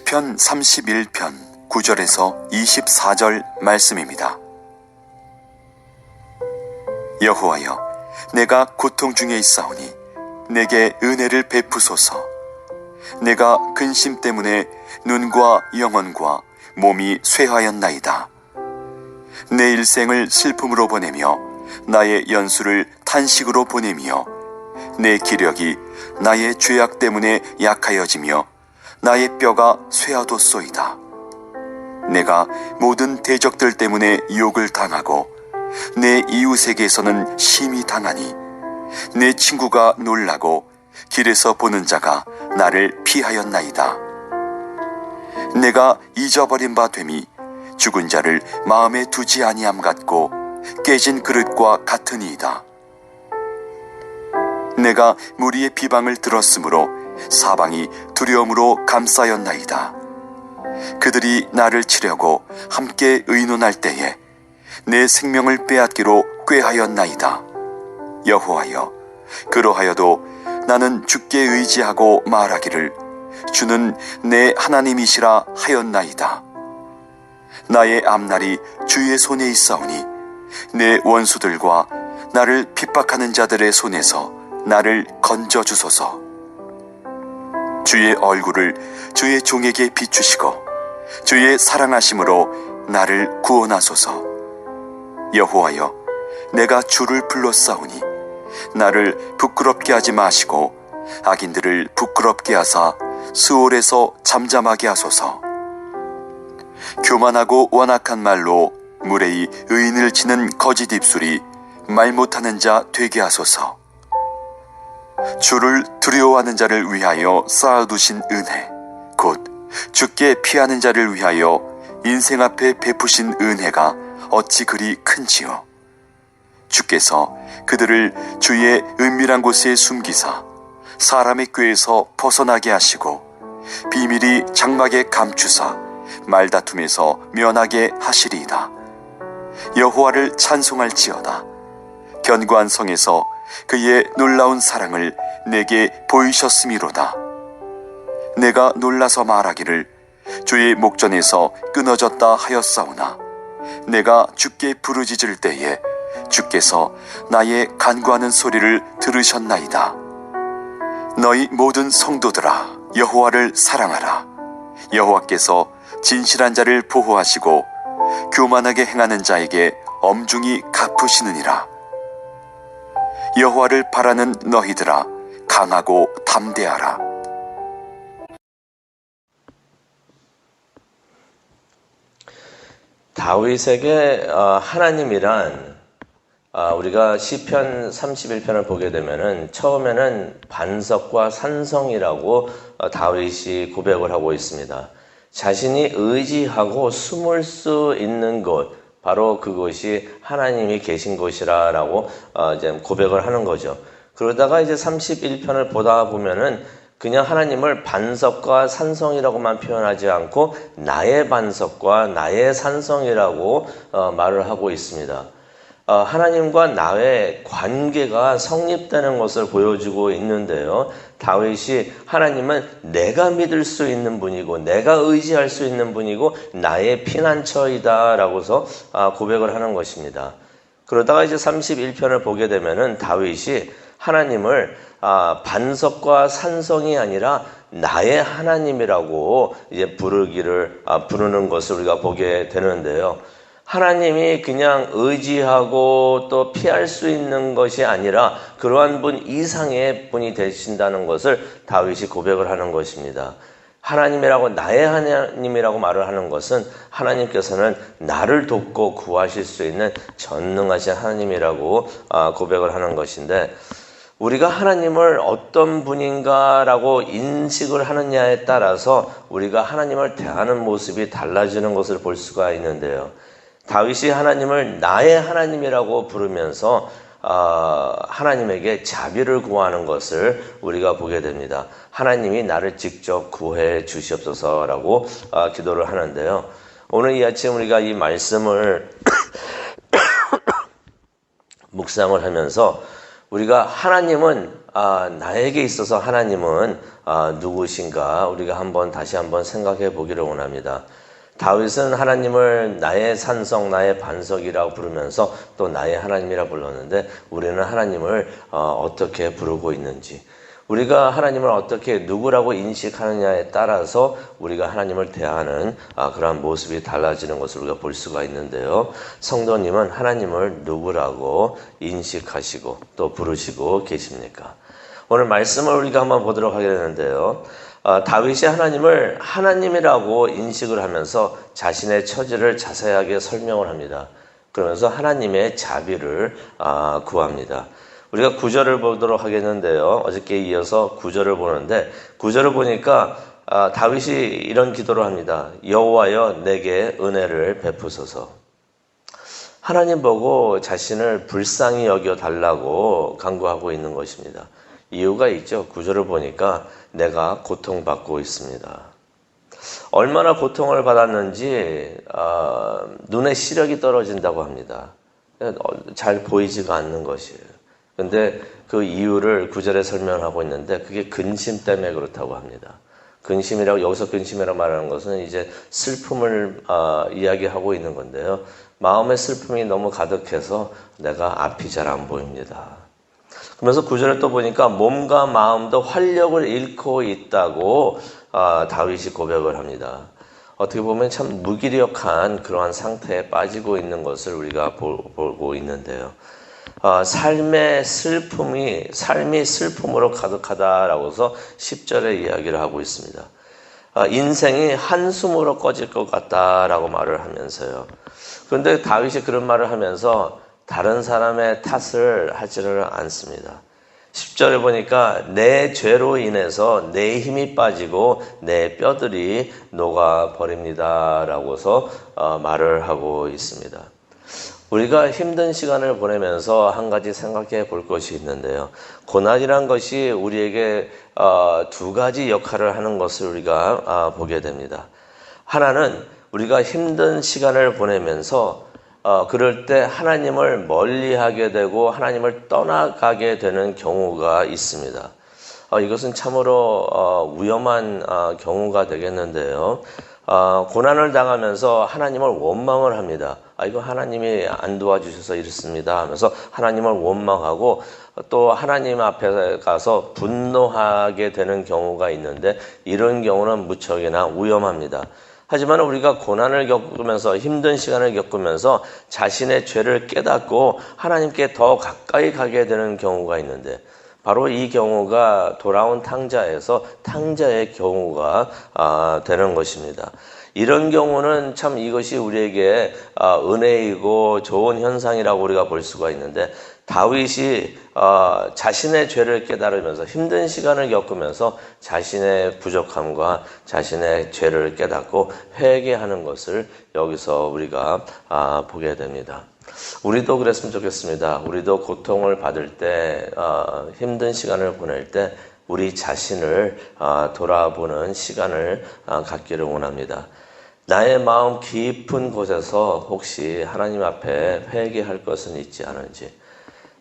시편 31편 9절에서 24절 말씀입니다. 여호와여, 내가 고통 중에 있사오니 내게 은혜를 베푸소서. 내가 근심 때문에 눈과 영혼과 몸이 쇠하였나이다. 내 일생을 슬픔으로 보내며 나의 연수를 탄식으로 보내며 내 기력이 나의 죄악 때문에 약하여지며 나의 뼈가 쇠하도소이다. 내가 모든 대적들 때문에 욕을 당하고 내 이웃에게서는 심히 당하니 내 친구가 놀라고 길에서 보는 자가 나를 피하였나이다. 내가 잊어버린 바 됨이 죽은 자를 마음에 두지 아니함 같고 깨진 그릇과 같으니이다. 내가 무리의 비방을 들었으므로 사방이 두려움으로 감싸였나이다. 그들이 나를 치려고 함께 의논할 때에 내 생명을 빼앗기로 꾀하였나이다. 여호와여, 그러하여도 나는 주께 의지하고 말하기를 주는 내 하나님이시라 하였나이다. 나의 앞날이 주의 손에 있사오니 내 원수들과 나를 핍박하는 자들의 손에서 나를 건져주소서. 주의 얼굴을 주의 종에게 비추시고 주의 사랑하심으로 나를 구원하소서. 여호와여, 내가 주를 불렀사오니 나를 부끄럽게 하지 마시고 악인들을 부끄럽게 하사 수월에서 잠잠하게 하소서. 교만하고 완악한 말로 무례히 의인을 치는 거짓 입술이 말 못하는 자 되게 하소서. 주를 두려워하는 자를 위하여 쌓아두신 은혜, 곧 주께 피하는 자를 위하여 인생 앞에 베푸신 은혜가 어찌 그리 큰지요. 주께서 그들을 주의 은밀한 곳에 숨기사 사람의 꾀에서 벗어나게 하시고 비밀이 장막에 감추사 말다툼에서 면하게 하시리이다. 여호와를 찬송할지어다. 견고한 성에서 그의 놀라운 사랑을 내게 보이셨음이로다. 내가 놀라서 말하기를 주의 목전에서 끊어졌다 하였사오나 내가 주께 부르짖을 때에 주께서 나의 간구하는 소리를 들으셨나이다. 너희 모든 성도들아, 여호와를 사랑하라. 여호와께서 진실한 자를 보호하시고 교만하게 행하는 자에게 엄중히 갚으시느니라. 여호와를 바라는 너희들아, 강하고 담대하라. 다윗에게 하나님이란 우리가 시편 31편을 보게 되면은 처음에는 반석과 산성이라고 다윗이 고백을 하고 있습니다. 자신이 의지하고 숨을 수 있는 곳, 바로 그것이 하나님이 계신 곳이라고 이제 고백을 하는 거죠. 그러다가 이제 31편을 보다 보면은 그냥 하나님을 반석과 산성이라고만 표현하지 않고 나의 반석과 나의 산성이라고 말을 하고 있습니다. 하나님과 나의 관계가 성립되는 것을 보여주고 있는데요. 다윗이 하나님은 내가 믿을 수 있는 분이고 내가 의지할 수 있는 분이고 나의 피난처이다 라고서 고백을 하는 것입니다. 그러다가 이제 31편을 보게 되면은 다윗이 하나님을 반석과 산성이 아니라 나의 하나님이라고 이제 부르는 것을 우리가 보게 되는데요. 하나님이 그냥 의지하고 또 피할 수 있는 것이 아니라 그러한 분 이상의 분이 되신다는 것을 다윗이 고백을 하는 것입니다. 하나님이라고, 나의 하나님이라고 말을 하는 것은 하나님께서는 나를 돕고 구하실 수 있는 전능하신 하나님이라고 고백을 하는 것인데, 우리가 하나님을 어떤 분인가라고 인식을 하느냐에 따라서 우리가 하나님을 대하는 모습이 달라지는 것을 볼 수가 있는데요. 다윗이 하나님을 나의 하나님이라고 부르면서 하나님에게 자비를 구하는 것을 우리가 보게 됩니다. 하나님이 나를 직접 구해 주시옵소서라고 기도를 하는데요. 오늘 이 아침 우리가 이 말씀을 묵상을 하면서 우리가 하나님은 나에게 있어서 하나님은 누구신가 우리가 다시 한번 생각해 보기를 원합니다. 다윗은 하나님을 나의 산성, 나의 반석이라고 부르면서 또 나의 하나님이라 불렀는데 우리는 하나님을 어떻게 부르고 있는지, 우리가 하나님을 어떻게 누구라고 인식하느냐에 따라서 우리가 하나님을 대하는 그러한 모습이 달라지는 것을 우리가 볼 수가 있는데요. 성도님은 하나님을 누구라고 인식하시고 또 부르시고 계십니까? 오늘 말씀을 우리가 한번 보도록 하겠는데요. 다윗이 하나님을 하나님이라고 인식을 하면서 자신의 처지를 자세하게 설명을 합니다. 그러면서 하나님의 자비를 구합니다. 우리가 9절을 보도록 하겠는데요. 어저께 이어서 9절을 보는데 9절을 보니까 다윗이 이런 기도를 합니다. 여호와여 내게 은혜를 베푸소서. 하나님 보고 자신을 불쌍히 여겨 달라고 간구하고 있는 것입니다. 이유가 있죠. 9절을 보니까 내가 고통받고 있습니다. 얼마나 고통을 받았는지 눈에 시력이 떨어진다고 합니다. 잘 보이지가 않는 것이에요. 근데 그 이유를 9절에 설명하고 있는데 그게 근심 때문에 그렇다고 합니다. 근심이라고, 여기서 근심이라고 말하는 것은 이제 슬픔을 이야기하고 있는 건데요. 마음의 슬픔이 너무 가득해서 내가 앞이 잘 안 보입니다. 그러면서 9절을 또 보니까 몸과 마음도 활력을 잃고 있다고 다윗이 고백을 합니다. 어떻게 보면 참 무기력한 그러한 상태에 빠지고 있는 것을 우리가 보고 있는데요. 삶이 슬픔으로 가득하다라고 해서 10절에 이야기를 하고 있습니다. 인생이 한숨으로 꺼질 것 같다라고 말을 하면서요. 그런데 다윗이 그런 말을 하면서 다른 사람의 탓을 하지를 않습니다. 10절에 보니까 내 죄로 인해서 내 힘이 빠지고 내 뼈들이 녹아버립니다 라고서 말을 하고 있습니다. 우리가 힘든 시간을 보내면서 한 가지 생각해 볼 것이 있는데요. 고난이란 것이 우리에게 두 가지 역할을 하는 것을 우리가 보게 됩니다. 하나는 우리가 힘든 시간을 보내면서 그럴 때 하나님을 멀리하게 되고 하나님을 떠나가게 되는 경우가 있습니다. 이것은 참으로 위험한 경우가 되겠는데요. 고난을 당하면서 하나님을 원망을 합니다. 이거 하나님이 안 도와주셔서 이렇습니다 하면서 하나님을 원망하고 또 하나님 앞에 가서 분노하게 되는 경우가 있는데 이런 경우는 무척이나 위험합니다. 하지만 우리가 고난을 겪으면서 힘든 시간을 겪으면서 자신의 죄를 깨닫고 하나님께 더 가까이 가게 되는 경우가 있는데 바로 이 경우가 돌아온 탕자에서 탕자의 경우가 되는 것입니다. 이런 경우는 참 이것이 우리에게 은혜이고 좋은 현상이라고 우리가 볼 수가 있는데 다윗이 자신의 죄를 깨달으면서 힘든 시간을 겪으면서 자신의 부족함과 자신의 죄를 깨닫고 회개하는 것을 여기서 우리가 보게 됩니다. 우리도 그랬으면 좋겠습니다. 우리도 고통을 받을 때 힘든 시간을 보낼 때 우리 자신을 돌아보는 시간을 갖기를 원합니다. 나의 마음 깊은 곳에서 혹시 하나님 앞에 회개할 것은 있지 않은지,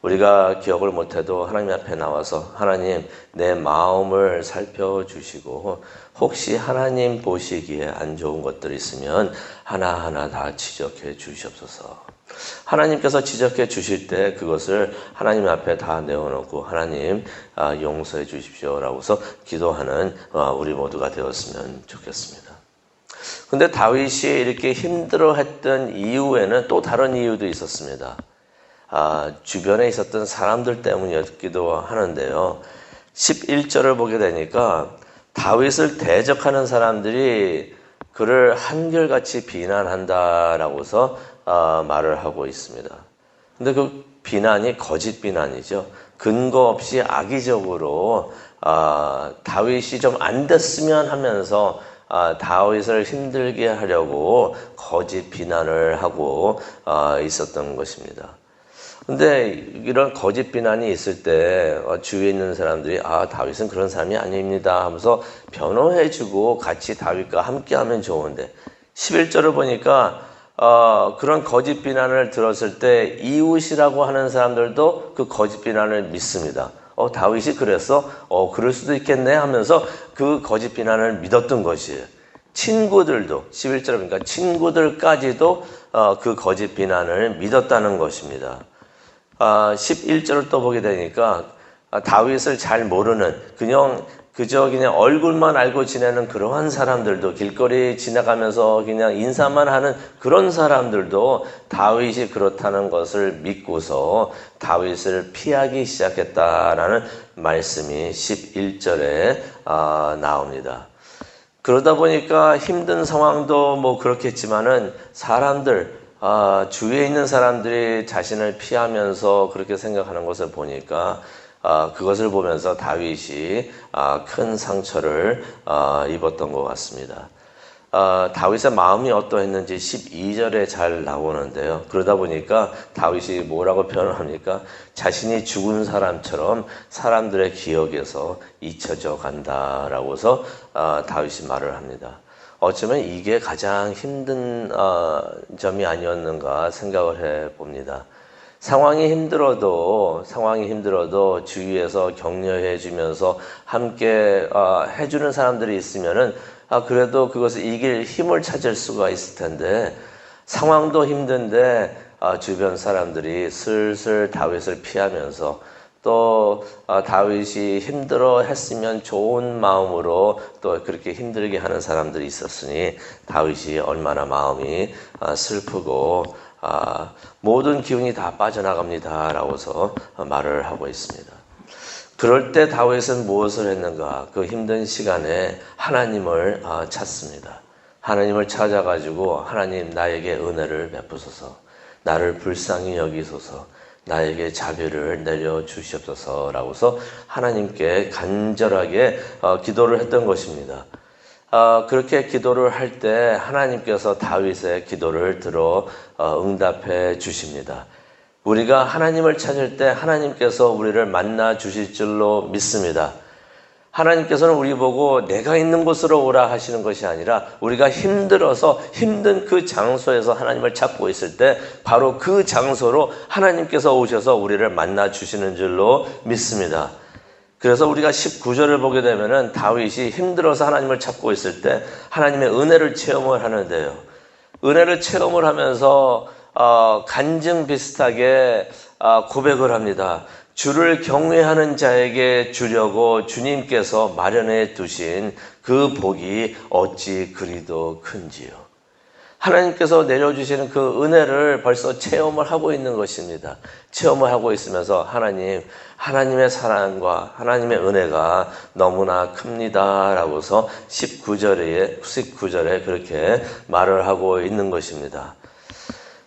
우리가 기억을 못해도 하나님 앞에 나와서 하나님 내 마음을 살펴주시고 혹시 하나님 보시기에 안 좋은 것들이 있으면 하나하나 다 지적해 주시옵소서. 하나님께서 지적해 주실 때 그것을 하나님 앞에 다 내어놓고 하나님 용서해 주십시오라고서 기도하는 우리 모두가 되었으면 좋겠습니다. 근데 다윗이 이렇게 힘들어했던 이유에는 또 다른 이유도 있었습니다. 주변에 있었던 사람들 때문이었기도 하는데요. 11절을 보게 되니까 다윗을 대적하는 사람들이 그를 한결같이 비난한다라고서 말을 하고 있습니다. 근데 그 비난이 거짓 비난이죠. 근거 없이 악의적으로 다윗이 좀 안 됐으면 하면서 다윗을 힘들게 하려고 거짓 비난을 하고 있었던 것입니다. 근데 이런 거짓 비난이 있을 때 주위에 있는 사람들이 다윗은 그런 사람이 아닙니다 하면서 변호해주고 같이 다윗과 함께하면 좋은데 11절을 보니까 그런 거짓 비난을 들었을 때 이웃이라고 하는 사람들도 그 거짓 비난을 믿습니다. 다윗이 그랬어? 그럴 수도 있겠네 하면서 그 거짓 비난을 믿었던 것이에요. 친구들도 11절에 보니까 친구들까지도 그 거짓 비난을 믿었다는 것입니다. 11절을 또 보게 되니까 다윗을 잘 모르는 그저 그냥 얼굴만 알고 지내는 그러한 사람들도 길거리 지나가면서 그냥 인사만 하는 그런 사람들도 다윗이 그렇다는 것을 믿고서 다윗을 피하기 시작했다라는 말씀이 11절에 나옵니다. 그러다 보니까 힘든 상황도 뭐 그렇겠지만은 사람들 주위에 있는 사람들이 자신을 피하면서 그렇게 생각하는 것을 보니까 그것을 보면서 다윗이 큰 상처를 입었던 것 같습니다. 다윗의 마음이 어떠했는지 12절에 잘 나오는데요. 그러다 보니까 다윗이 뭐라고 표현을 합니까? 자신이 죽은 사람처럼 사람들의 기억에서 잊혀져 간다라고서 다윗이 말을 합니다. 어쩌면 이게 가장 힘든 점이 아니었는가 생각을 해봅니다. 상황이 힘들어도 주위에서 격려해 주면서 함께 해주는 사람들이 있으면은 그래도 그것을 이길 힘을 찾을 수가 있을 텐데 상황도 힘든데 주변 사람들이 슬슬 다윗을 피하면서 또 다윗이 힘들어 했으면 좋은 마음으로 또 그렇게 힘들게 하는 사람들이 있었으니 다윗이 얼마나 마음이 슬프고 모든 기운이 다 빠져나갑니다 라고서 말을 하고 있습니다. 그럴 때 다윗은 무엇을 했는가? 그 힘든 시간에 하나님을 찾습니다. 하나님을 찾아가지고 하나님 나에게 은혜를 베푸소서, 나를 불쌍히 여기소서, 나에게 자비를 내려주시옵소서라고서 하나님께 간절하게 기도를 했던 것입니다. 그렇게 기도를 할 때 하나님께서 다윗의 기도를 들어 응답해 주십니다. 우리가 하나님을 찾을 때 하나님께서 우리를 만나 주실 줄로 믿습니다. 하나님께서는 우리 보고 내가 있는 곳으로 오라 하시는 것이 아니라 우리가 힘들어서 힘든 그 장소에서 하나님을 찾고 있을 때 바로 그 장소로 하나님께서 오셔서 우리를 만나 주시는 줄로 믿습니다. 그래서 우리가 19절을 보게 되면은 다윗이 힘들어서 하나님을 찾고 있을 때 하나님의 은혜를 체험을 하는데요. 은혜를 체험을 하면서 간증 비슷하게 고백을 합니다. 주를 경외하는 자에게 주려고 주님께서 마련해 두신 그 복이 어찌 그리도 큰지요. 하나님께서 내려주시는 그 은혜를 벌써 체험을 하고 있는 것입니다. 체험을 하고 있으면서 하나님의 사랑과 하나님의 은혜가 너무나 큽니다 라고서 19절에 그렇게 말을 하고 있는 것입니다.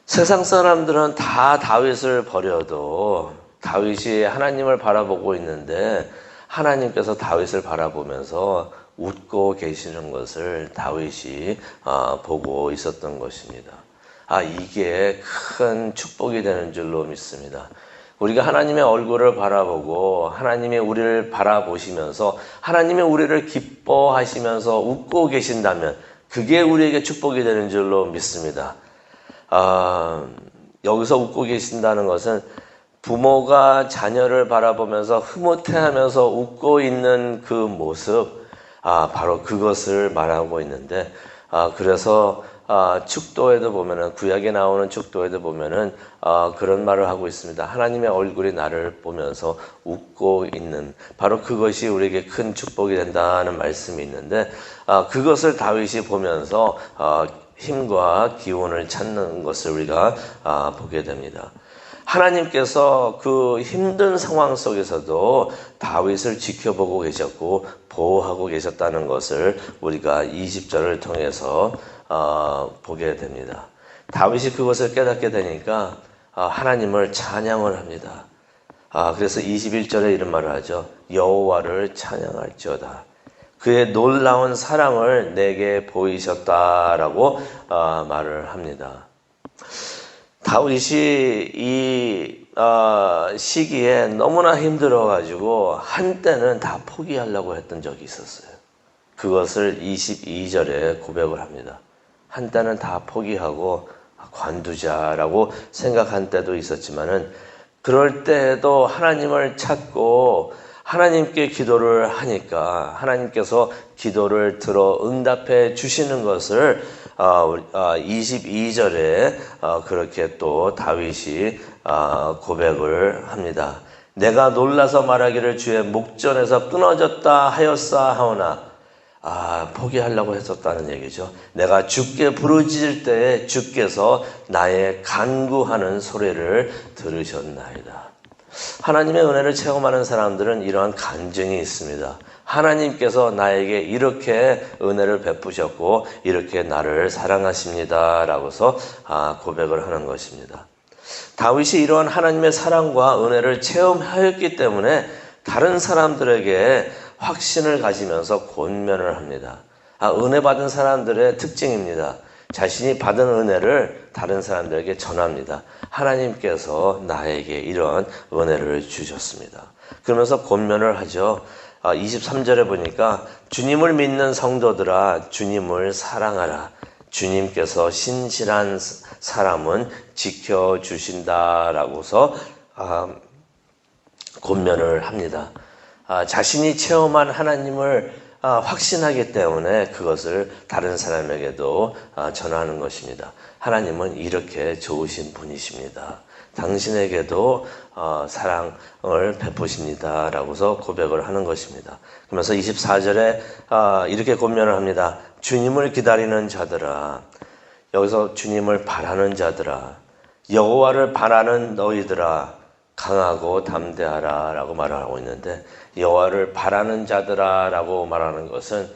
세상 사람들은 다 다윗을 버려도 다윗이 하나님을 바라보고 있는데 하나님께서 다윗을 바라보면서 웃고 계시는 것을 다윗이 보고 있었던 것입니다. 이게 큰 축복이 되는 줄로 믿습니다. 우리가 하나님의 얼굴을 바라보고 하나님이 우리를 바라보시면서 하나님이 우리를 기뻐하시면서 웃고 계신다면 그게 우리에게 축복이 되는 줄로 믿습니다. 여기서 웃고 계신다는 것은 부모가 자녀를 바라보면서 흐뭇해하면서 웃고 있는 그 모습, 바로 그것을 말하고 있는데, 그래서 축도에도 보면은 구약에 나오는 축도에도 보면은 그런 말을 하고 있습니다. 하나님의 얼굴이 나를 보면서 웃고 있는 바로 그것이 우리에게 큰 축복이 된다는 말씀이 있는데 그것을 다윗이 보면서 힘과 기운을 찾는 것을 우리가 보게 됩니다. 하나님께서 그 힘든 상황 속에서도 다윗을 지켜보고 계셨고 보호하고 계셨다는 것을 우리가 20절을 통해서 보게 됩니다. 다윗이 그것을 깨닫게 되니까 하나님을 찬양을 합니다. 그래서 21절에 이런 말을 하죠. 여호와를 찬양할지어다. 그의 놀라운 사랑을 내게 보이셨다라고 말을 합니다. 다윗이 이 시기에 너무나 힘들어가지고 한때는 다 포기하려고 했던 적이 있었어요. 그것을 22절에 고백을 합니다. 한때는 다 포기하고 관두자라고 생각한 때도 있었지만은 그럴 때에도 하나님을 찾고 하나님께 기도를 하니까 하나님께서 기도를 들어 응답해 주시는 것을 22절에 그렇게 또 다윗이 고백을 합니다. 내가 놀라서 말하기를 주의 목전에서 끊어졌다 하였사하오나 포기하려고 했었다는 얘기죠. 내가 주께 부르짖을 때에 주께서 나의 간구하는 소리를 들으셨나이다. 하나님의 은혜를 체험하는 사람들은 이러한 간증이 있습니다. 하나님께서 나에게 이렇게 은혜를 베푸셨고 이렇게 나를 사랑하십니다 라고서 고백을 하는 것입니다. 다윗이 이러한 하나님의 사랑과 은혜를 체험하였기 때문에 다른 사람들에게 확신을 가지면서 권면을 합니다. 은혜 받은 사람들의 특징입니다. 자신이 받은 은혜를 다른 사람들에게 전합니다. 하나님께서 나에게 이런 은혜를 주셨습니다. 그러면서 권면을 하죠. 23절에 보니까 주님을 믿는 성도들아 주님을 사랑하라. 주님께서 신실한 사람은 지켜주신다라고서 권면을 합니다. 자신이 체험한 하나님을 확신하기 때문에 그것을 다른 사람에게도 전하는 것입니다. 하나님은 이렇게 좋으신 분이십니다. 당신에게도 사랑을 베푸십니다 라고서 고백을 하는 것입니다. 그러면서 24절에 이렇게 권면을 합니다. 주님을 기다리는 자들아, 여기서 주님을 바라는 자들아, 여호와를 바라는 너희들아 강하고 담대하라 라고 말하고 있는데, 여호와를 바라는 자들아 라고 말하는 것은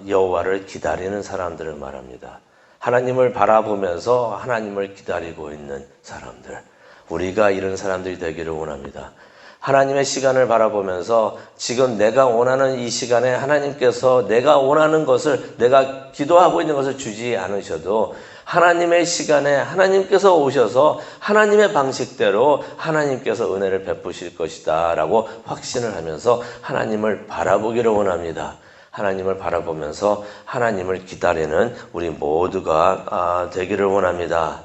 여호와를 기다리는 사람들을 말합니다. 하나님을 바라보면서 하나님을 기다리고 있는 사람들, 우리가 이런 사람들이 되기를 원합니다. 하나님의 시간을 바라보면서 지금 내가 원하는 이 시간에 하나님께서 내가 원하는 것을, 내가 기도하고 있는 것을 주지 않으셔도 하나님의 시간에 하나님께서 오셔서 하나님의 방식대로 하나님께서 은혜를 베푸실 것이다 라고 확신을 하면서 하나님을 바라보기를 원합니다. 하나님을 바라보면서 하나님을 기다리는 우리 모두가 되기를 원합니다.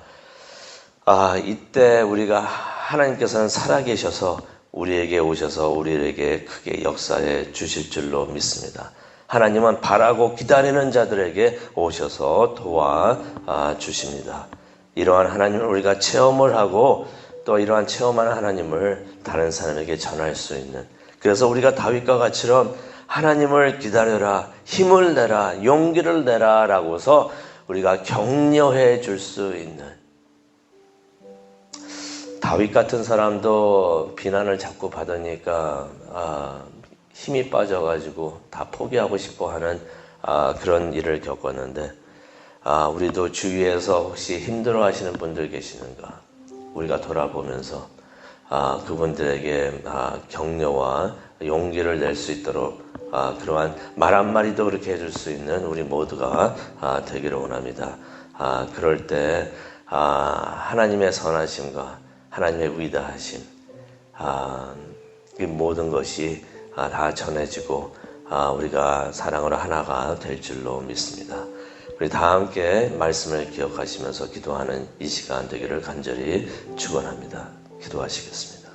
이때 우리가 하나님께서는 살아계셔서 우리에게 오셔서 우리에게 크게 역사해 주실 줄로 믿습니다. 하나님은 바라고 기다리는 자들에게 오셔서 도와주십니다. 이러한 하나님을 우리가 체험을 하고 또 이러한 체험하는 하나님을 다른 사람에게 전할 수 있는, 그래서 우리가 다윗과 같이처럼 하나님을 기다려라, 힘을 내라, 용기를 내라 라고서 우리가 격려해 줄 수 있는, 다윗 같은 사람도 비난을 자꾸 받으니까 힘이 빠져가지고 다 포기하고 싶어 하는 그런 일을 겪었는데, 우리도 주위에서 혹시 힘들어 하시는 분들 계시는가? 우리가 돌아보면서 그분들에게 격려와 용기를 낼 수 있도록 그러한 말 한마디도 그렇게 해줄 수 있는 우리 모두가 되기를 원합니다. 그럴 때 하나님의 선하심과 하나님의 위대하심, 이 모든 것이 다 전해지고 우리가 사랑으로 하나가 될 줄로 믿습니다. 우리 다 함께 말씀을 기억하시면서 기도하는 이 시간 되기를 간절히 축원합니다. 기도하시겠습니다.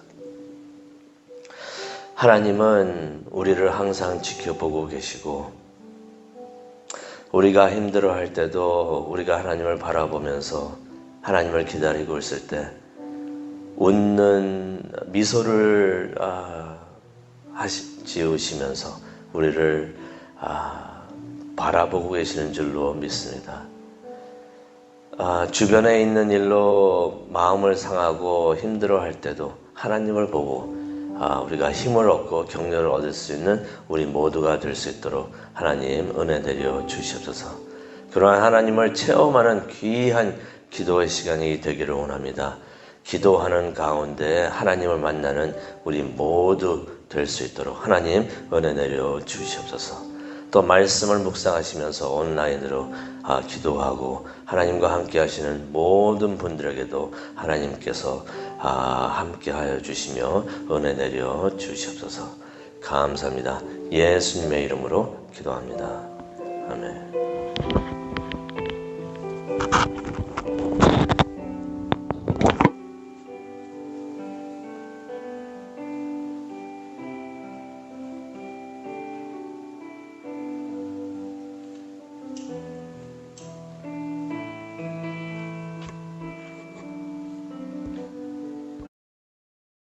하나님은 우리를 항상 지켜보고 계시고, 우리가 힘들어할 때도 우리가 하나님을 바라보면서 하나님을 기다리고 있을 때 웃는 미소를 지으시면서 우리를 바라보고 계시는 줄로 믿습니다. 주변에 있는 일로 마음을 상하고 힘들어할 때도 하나님을 보고 우리가 힘을 얻고 격려를 얻을 수 있는 우리 모두가 될 수 있도록 하나님 은혜 내려 주시옵소서. 그러한 하나님을 체험하는 귀한 기도의 시간이 되기를 원합니다. 기도하는 가운데 하나님을 만나는 우리 모두 될 수 있도록 하나님 은혜 내려 주시옵소서. 또 말씀을 묵상하시면서 온라인으로 기도하고 하나님과 함께 하시는 모든 분들에게도 하나님께서 함께 하여 주시며 은혜 내려 주시옵소서. 감사합니다. 예수님의 이름으로 기도합니다.